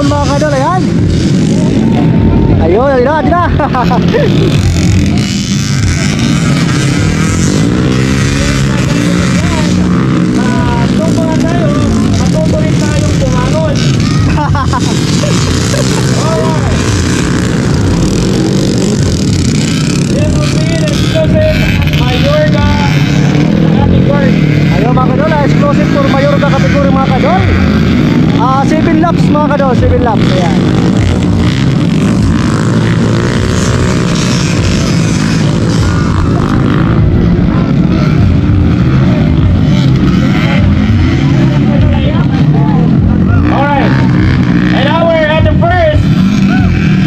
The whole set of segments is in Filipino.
hapon mga kadol. Ayan. Ayun, ayun na. Tumpungan tayo, matutuloy tayong pumangon. Alright. This will be an exclusive Mayorga category. Ayun mga kadol, exclusive for Mayorga category mga kadol. 7 laps mga kadol, 7 laps. Ayan. Alright. And now we're at the first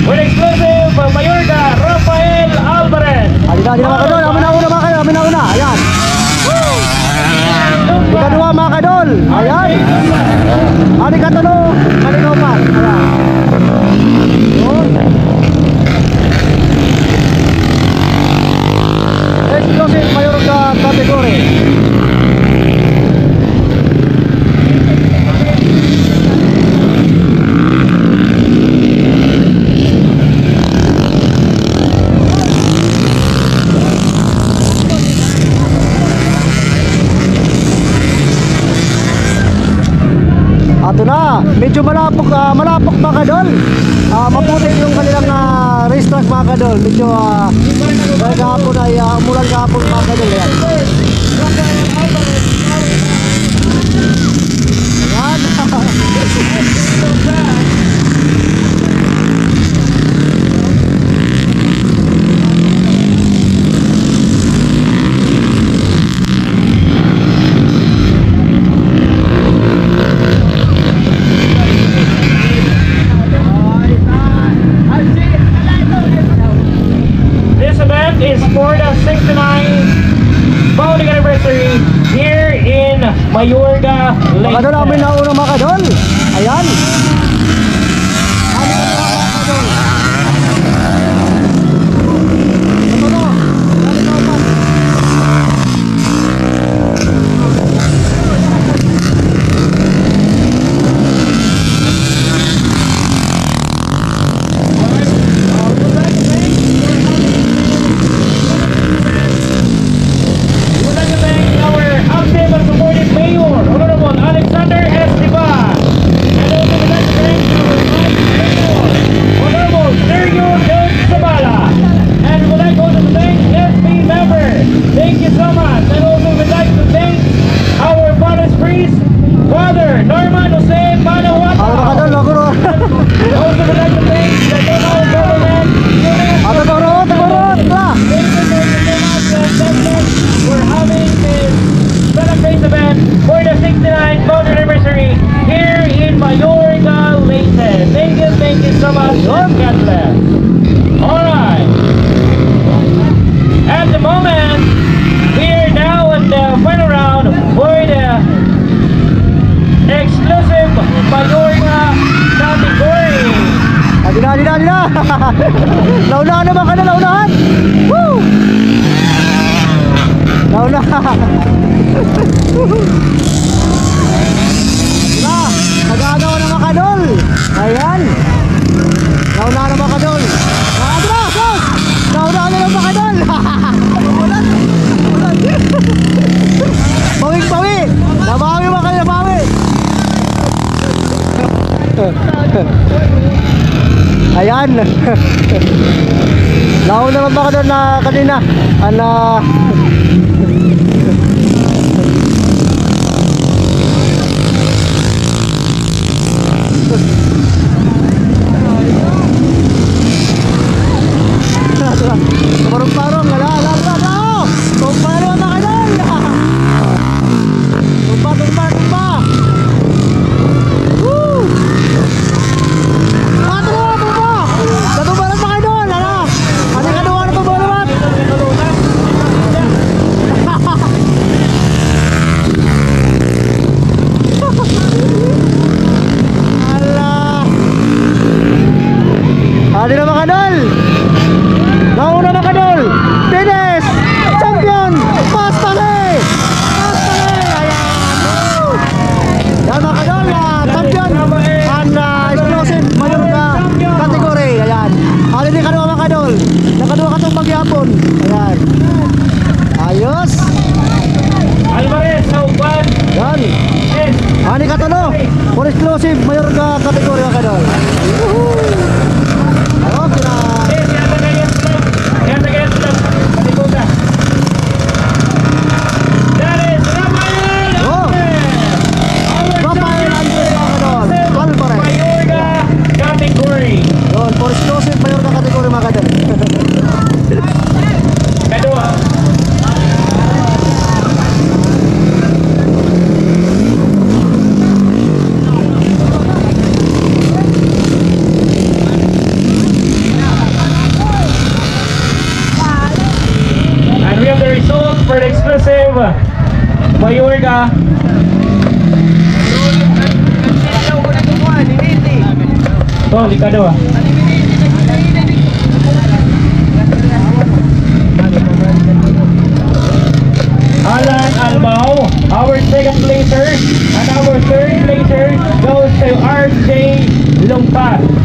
with exclusive Mayorga Rafael Alvarez. Alina mga kadol, amin na una mga kadol, amin na una. Ayan. Ikadua mga kadol. Ayan. Ani katulo, kalinopan. Ayan. Yun. Exclusive Mayorga category. Ato na, medyo malapok mga kadol. Maputi yung kanilang racetrack mga kadol. Medyo kahapon ay umulan kahapon mga kadol. Ayan. This event is for the 69th founding anniversary here in Mayorga, Mga kadol, amin na una mga kadol. Ayan. Amin na una mga kadol. Ito na. Kalinopan. We would like to thank our active and supportive mayor, Honorable Alexander S. Diba. And also we'd like to thank our vice mayor, Honorable Sergio Del Zabala. And we would like also to thank SB member. Thank you so much. And also we'd like to thank our parish priest, Father Norman Jose Manawata. Mga kadol, maguro. Also we'd like to thank the local government unit. Ato turun. Thank you so much, and we're having this celebrate event for the 69th founding anniversary here in Mayorga, Leyte. Thank you so much. God bless. Alright. At the moment, we are now in the final round for the exclusive Mayorga category. Adina. Naunahan naman ka na, naunahan. Woo! Naunahan. Diba? Nagagawa na mga kadol. Ayan. Naunahan na mga kadol. Adina, sus! Naunahan na mga kadol. Ulan. Bawing-bawi. Nabawi mga kadol, nabawi. Ayan. Nauna naman baka doon na kanina. Parong-parong. Tumpa naman baka doon. Tumpa. Woo! Natubalan pa kayo doon, ano? Ano ka doon, natubalan? Mayor ka. Oh, likado ah. Alan Albao, our second placer, and our third placer goes to RJ Lumpas.